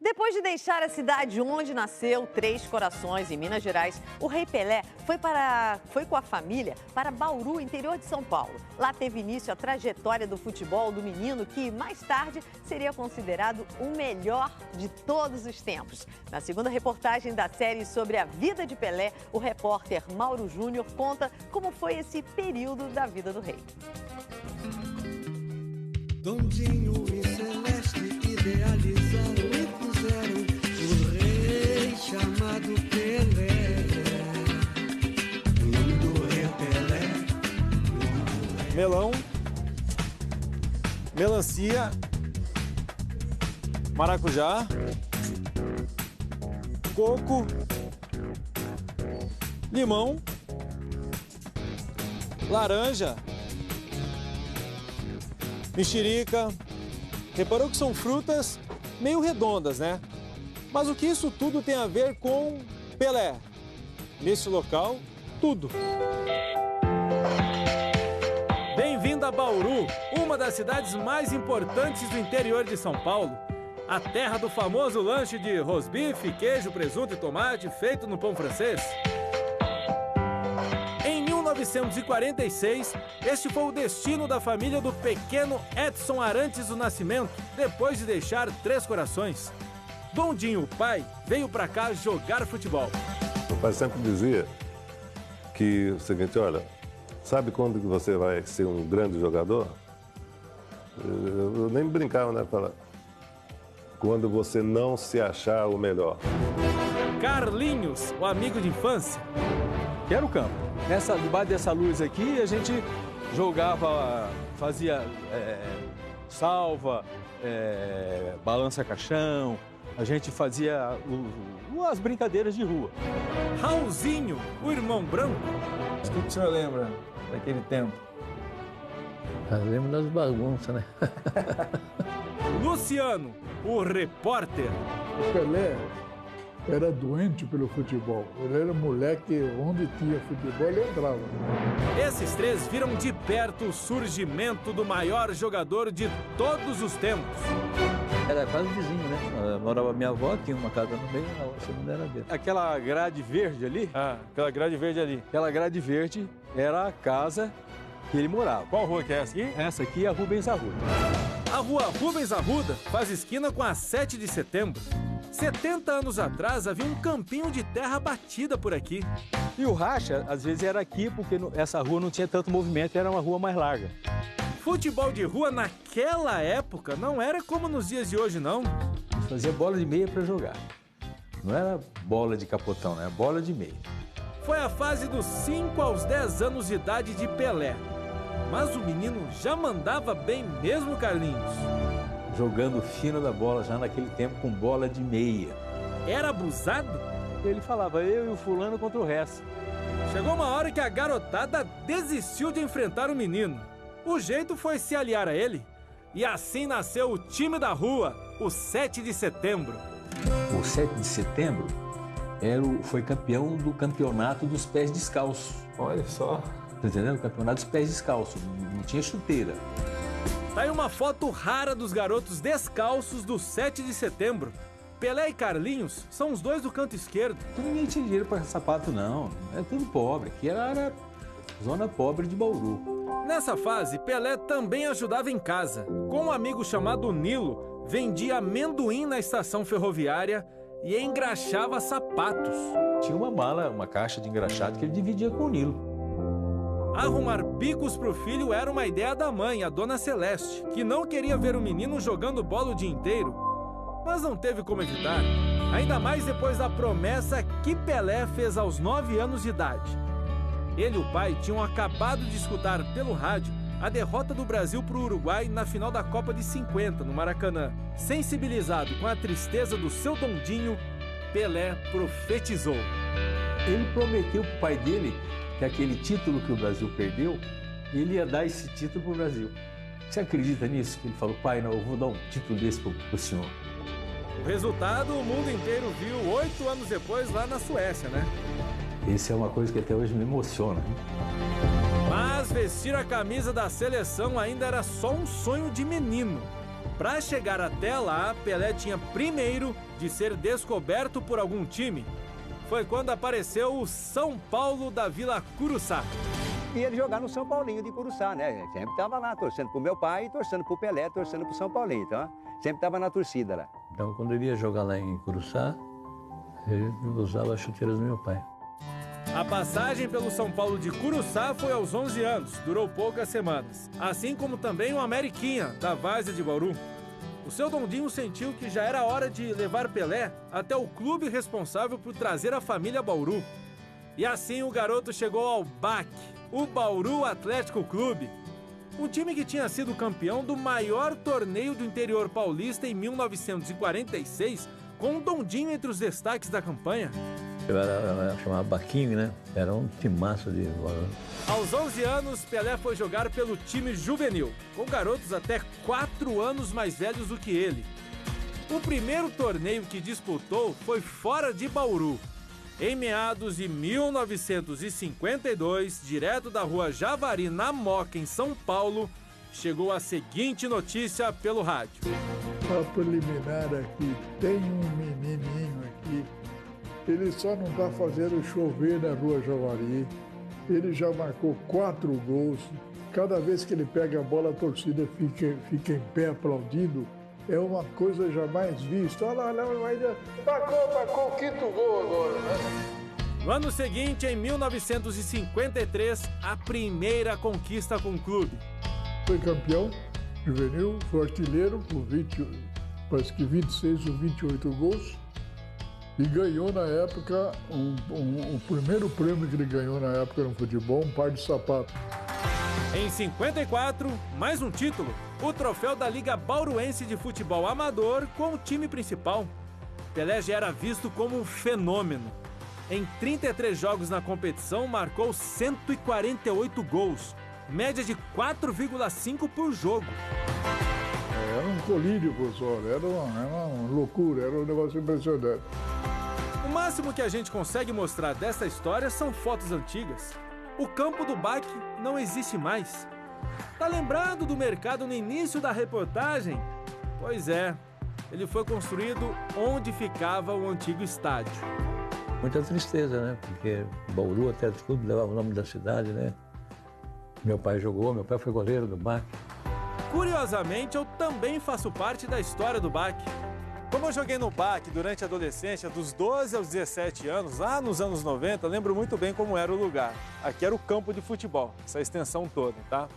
Depois de deixar a cidade onde nasceu, Três Corações, em Minas Gerais, o Rei Pelé foi com a família para Bauru, interior de São Paulo. Lá teve início a trajetória do futebol do menino, que mais tarde seria considerado o melhor de todos os tempos. Na segunda reportagem da série sobre a vida de Pelé, o repórter Mauro Júnior conta como foi esse período da vida do rei. Dondinho e Celeste idealizaram e fizeram o rei chamado Pelé. O nome do rei é Pelé. Melão, melancia, maracujá, coco, limão, laranja, mexerica. Reparou que são frutas meio redondas, né? Mas o que isso tudo tem a ver com Pelé? Nesse local, tudo. Bem-vindo a Bauru, uma das cidades mais importantes do interior de São Paulo. A terra do famoso lanche de rosbife, queijo, presunto e tomate feito no pão francês. Em 1946, este foi o destino da família do pequeno Edson Arantes do Nascimento, depois de deixar Três Corações. Dondinho, o pai, veio pra cá jogar futebol. Meu pai sempre dizia que o seguinte, olha, sabe quando que você vai ser um grande jogador? Eu nem brincava, né? Falar, quando você não se achar o melhor. Carlinhos, o amigo de infância. Que era o campo. Debaixo dessa luz aqui, a gente jogava, fazia salva, balança caixão, a gente fazia as brincadeiras de rua. Raulzinho, o irmão branco. O que o senhor lembra daquele tempo? Eu lembro das bagunças, né? Luciano, o repórter. O Pelé era doente pelo futebol. Ele era moleque, onde tinha futebol, ele entrava. Esses três viram de perto o surgimento do maior jogador de todos os tempos. Era quase vizinho, né? Morava minha avó, tinha uma casa no meio, a segunda era dele. Aquela grade verde ali? Aquela grade verde ali. Aquela grade verde era a casa que ele morava. Qual rua que é essa aqui? Essa aqui é a Rubens Arruda. A rua Rubens Arruda faz esquina com a 7 de setembro. 70 anos atrás, havia um campinho de terra batida por aqui. E o racha, às vezes, era aqui, porque essa rua não tinha tanto movimento, era uma rua mais larga. Futebol de rua naquela época não era como nos dias de hoje, não. A gente fazia bola de meia para jogar. Não era bola de capotão, era bola de meia. Foi a fase dos 5 aos 10 anos de idade de Pelé. Mas o menino já mandava bem mesmo, Carlinhos. Jogando fino da bola, já naquele tempo com bola de meia. Era abusado? Ele falava, eu e o fulano contra o resto. Chegou uma hora que a garotada desistiu de enfrentar o menino. O jeito foi se aliar a ele. E assim nasceu o time da rua, o 7 de setembro. O 7 de setembro foi campeão do campeonato dos pés descalços. Olha só. Tá entendendo? O campeonato dos pés descalços, não tinha chuteira. Tá aí uma foto rara dos garotos descalços do 7 de setembro. Pelé e Carlinhos são os dois do canto esquerdo. Ninguém tinha dinheiro para sapato, não. É tudo pobre. Aqui era zona pobre de Bauru. Nessa fase, Pelé também ajudava em casa. Com um amigo chamado Nilo, vendia amendoim na estação ferroviária e engraxava sapatos. Tinha uma mala, uma caixa de engraxado que ele dividia com o Nilo. Arrumar bicos pro filho era uma ideia da mãe, a dona Celeste, que não queria ver o menino jogando bola o dia inteiro. Mas não teve como evitar, ainda mais depois da promessa que Pelé fez aos 9 anos de idade. Ele e o pai tinham acabado de escutar pelo rádio a derrota do Brasil pro Uruguai na final da Copa de 50, no Maracanã. Sensibilizado com a tristeza do seu Dondinho, Pelé profetizou. Ele prometeu pro pai dele que aquele título que o Brasil perdeu, ele ia dar esse título pro Brasil. Você acredita nisso? Que ele falou, pai, não, eu vou dar um título desse pro senhor. O resultado o mundo inteiro viu 8 anos depois lá na Suécia, né? Isso é uma coisa que até hoje me emociona. Mas vestir a camisa da seleção ainda era só um sonho de menino. Para chegar até lá, Pelé tinha primeiro de ser descoberto por algum time. Foi quando apareceu o São Paulo da Vila Curuçá. E ele jogar no São Paulinho de Curuçá, né? Ele sempre estava lá, torcendo pro meu pai, torcendo pro Pelé, torcendo pro São Paulinho. Então, sempre estava na torcida lá. Então, quando ele ia jogar lá em Curuçá, ele usava as chuteiras do meu pai. A passagem pelo São Paulo de Curuçá foi aos 11 anos, durou poucas semanas. Assim como também o Ameriquinha, da Várzea de Bauru. O seu Dondinho sentiu que já era hora de levar Pelé até o clube responsável por trazer a família Bauru. E assim o garoto chegou ao BAC, o Bauru Atlético Clube. Um time que tinha sido campeão do maior torneio do interior paulista em 1946, com o Dondinho entre os destaques da campanha. Eu chamava Baquinho, né? Era um timaço de bola. Aos 11 anos, Pelé foi jogar pelo time juvenil, com garotos até 4 anos mais velhos do que ele. O primeiro torneio que disputou foi fora de Bauru. Em meados de 1952, direto da rua Javari, na Moca, em São Paulo, chegou a seguinte notícia pelo rádio. Para preliminar aqui, tem um menininho aqui, ele só não está fazendo chover na rua Javari, ele já marcou 4 gols, cada vez que ele pega a bola a torcida fica em pé aplaudindo, é uma coisa jamais vista. Olha lá, ainda marcou o 5º gol agora, né? No ano seguinte, em 1953, a primeira conquista com o clube. Foi campeão juvenil, foi artilheiro com 26 ou 28 gols e ganhou na época o primeiro prêmio que ele ganhou na época no futebol, um par de sapatos. Em 54, mais um título, o troféu da Liga Bauruense de Futebol Amador com o time principal. Pelé já era visto como um fenômeno. Em 33 jogos na competição, marcou 148 gols, média de 4,5 por jogo. Era um colírio, professor, era uma loucura, era um negócio impressionante. O máximo que a gente consegue mostrar dessa história são fotos antigas. O campo do BAC não existe mais. Tá lembrado do mercado no início da reportagem? Pois é, ele foi construído onde ficava o antigo estádio. Muita tristeza, né? Porque Bauru Atlético Clube levava o nome da cidade, né? Meu pai jogou, meu pai foi goleiro do BAC. Curiosamente, eu também faço parte da história do BAC. Como eu joguei no BAC durante a adolescência, dos 12 aos 17 anos, lá nos anos 90, lembro muito bem como era o lugar. Aqui era o campo de futebol, essa extensão toda, tá?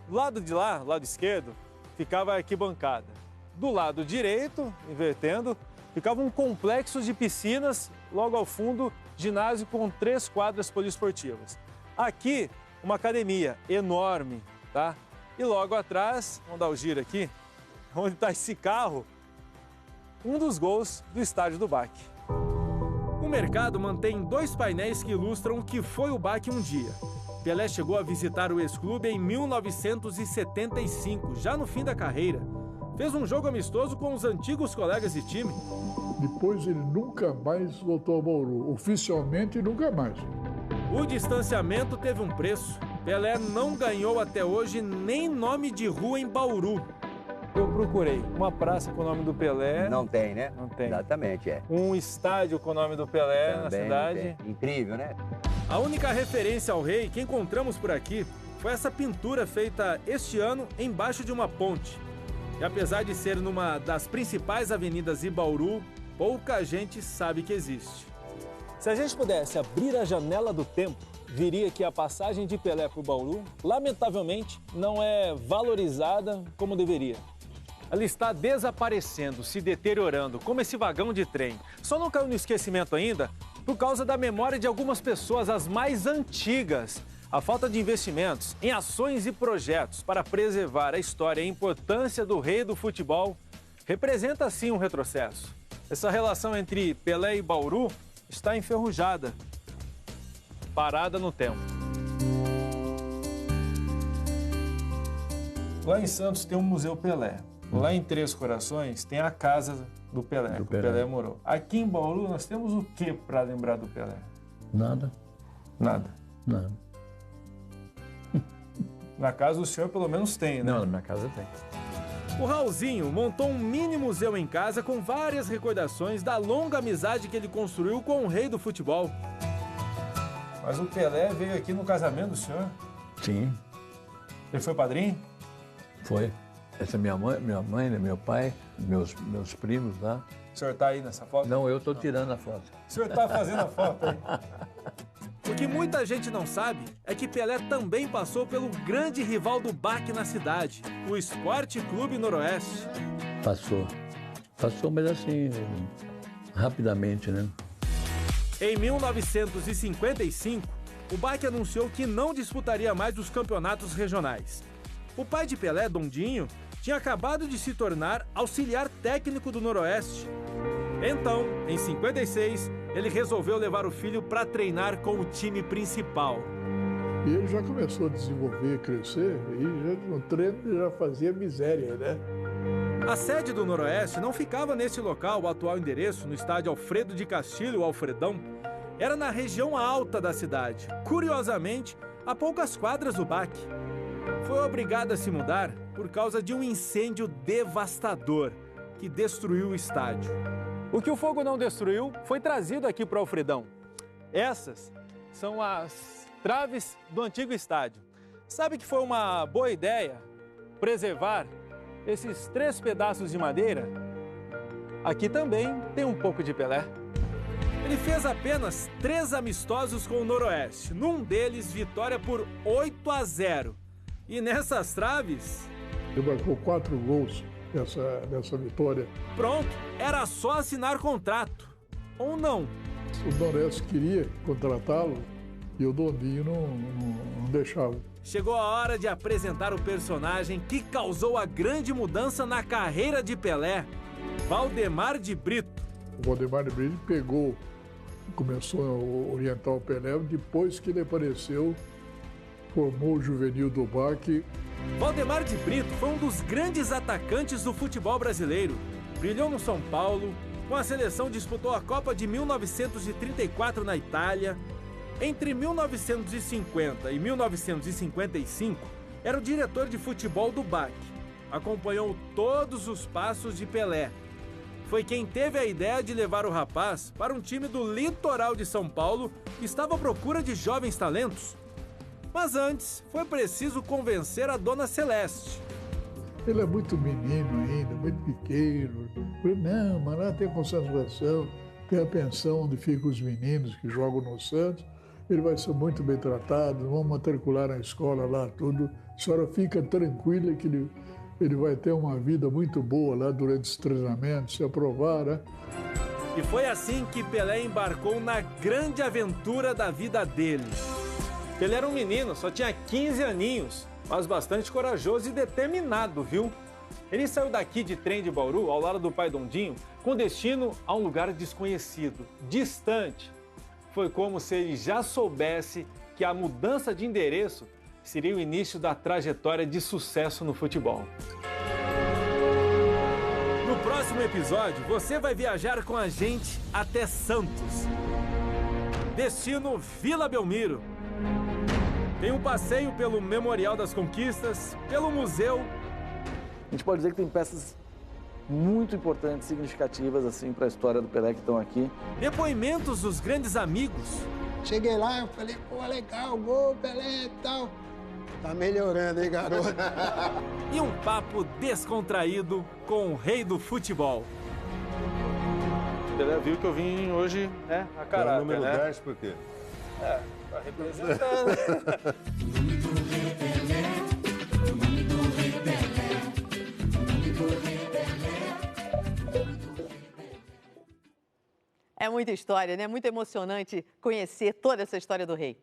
Do lado de lá, lado esquerdo, ficava a arquibancada. Do lado direito, invertendo, ficava um complexo de piscinas, logo ao fundo, ginásio com 3 quadras poliesportivas. Aqui, uma academia enorme, tá? E logo atrás, vamos dar o giro aqui, onde está esse carro, um dos gols do estádio do BAC. O mercado mantém 2 painéis que ilustram o que foi o BAC um dia. Pelé chegou a visitar o ex-clube em 1975, já no fim da carreira. Fez um jogo amistoso com os antigos colegas de time. Depois ele nunca mais voltou a Bauru, oficialmente nunca mais. O distanciamento teve um preço. Pelé não ganhou até hoje nem nome de rua em Bauru. Eu procurei uma praça com o nome do Pelé. Não tem, né? Não tem. Exatamente, é. Um estádio com o nome do Pelé Também na cidade. não tem. Incrível, né? A única referência ao rei que encontramos por aqui foi essa pintura feita este ano embaixo de uma ponte. E apesar de ser numa das principais avenidas de Bauru, pouca gente sabe que existe. Se a gente pudesse abrir a janela do tempo, viria que a passagem de Pelé por Bauru, lamentavelmente, não é valorizada como deveria. Ela está desaparecendo, se deteriorando, como esse vagão de trem. Só não caiu no esquecimento ainda por causa da memória de algumas pessoas, as mais antigas. A falta de investimentos em ações e projetos para preservar a história e a importância do rei do futebol representa, sim, um retrocesso. Essa relação entre Pelé e Bauru está enferrujada, parada no tempo. Lá em Santos tem o Museu Pelé. Lá em Três Corações tem a casa do Pelé, que o Pelé morou. Aqui em Bauru nós temos o que para lembrar do Pelé? Nada. Nada. Nada. Na casa do senhor pelo menos tem, né? Não, na minha casa tem. O Raulzinho montou um mini museu em casa com várias recordações da longa amizade que ele construiu com o rei do futebol. Mas o Pelé veio aqui no casamento do senhor? Sim, Ele foi padrinho? foi. Essa é minha mãe, né, meu pai, meus primos lá. O senhor tá aí nessa foto? Não, eu tô tirando a foto. O senhor tá fazendo a foto aí. O que muita gente não sabe é que Pelé também passou pelo grande rival do BAC na cidade, o Esporte Clube Noroeste. Passou, mas assim, rapidamente, né? Em 1955, o BAC anunciou que não disputaria mais os campeonatos regionais. O pai de Pelé, Dondinho, tinha acabado de se tornar auxiliar técnico do Noroeste. Então, em 56, ele resolveu levar o filho para treinar com o time principal. E ele já começou a desenvolver, crescer, e no treino ele já fazia miséria, né? A sede do Noroeste não ficava nesse local, o atual endereço, no estádio Alfredo de Castilho, o Alfredão. Era na região alta da cidade, curiosamente, a poucas quadras do BAC. Foi obrigado a se mudar por causa de um incêndio devastador que destruiu o estádio. O que o fogo não destruiu foi trazido aqui para o Alfredão. Essas são as traves do antigo estádio. Sabe que foi uma boa ideia preservar esses 3 pedaços de madeira? Aqui também tem um pouco de Pelé. Ele fez apenas 3 amistosos com o Noroeste. Num deles, vitória por 8-0. E nessas traves... Ele marcou 4 gols nessa vitória. Pronto, era só assinar contrato. Ou não. O Noroeste queria contratá-lo e o Dondinho não deixava. Chegou a hora de apresentar o personagem que causou a grande mudança na carreira de Pelé, Valdemar de Brito. O Valdemar de Brito começou a orientar o Pelé depois que ele apareceu, formou o juvenil do BAC. Valdemar de Brito foi um dos grandes atacantes do futebol brasileiro. Brilhou no São Paulo, com a seleção disputou a Copa de 1934 na Itália. Entre 1950 e 1955, era o diretor de futebol do BAC. Acompanhou todos os passos de Pelé. Foi quem teve a ideia de levar o rapaz para um time do litoral de São Paulo que estava à procura de jovens talentos. Mas antes, foi preciso convencer a Dona Celeste. Ele é muito menino ainda, muito pequeno. Eu falei, não, mas lá tem concentração, tem a pensão onde ficam os meninos que jogam no Santos. Ele vai ser muito bem tratado, vamos matricular na escola lá, tudo. A senhora fica tranquila que ele vai ter uma vida muito boa lá durante esse treinamento, se aprovar, né? E foi assim que Pelé embarcou na grande aventura da vida dele. Ele era um menino, só tinha 15 aninhos, mas bastante corajoso e determinado, viu? Ele saiu daqui de trem de Bauru, ao lado do pai Dondinho, com destino a um lugar desconhecido, distante. Foi como se ele já soubesse que a mudança de endereço seria o início da trajetória de sucesso no futebol. No próximo episódio, você vai viajar com a gente até Santos. Destino Vila Belmiro. Tem um passeio pelo Memorial das Conquistas, pelo museu. A gente pode dizer que tem peças muito importantes, significativas assim para a história do Pelé que estão aqui. Depoimentos dos grandes amigos. Cheguei lá, eu falei, pô, legal, gol, Pelé e tal. Tá melhorando, hein, garoto? E um papo descontraído com o rei do futebol. Pelé viu que eu vim hoje, né, a caráter, número né? 10 por quê? Tá representando. É muita história, né? Muito emocionante conhecer toda essa história do rei.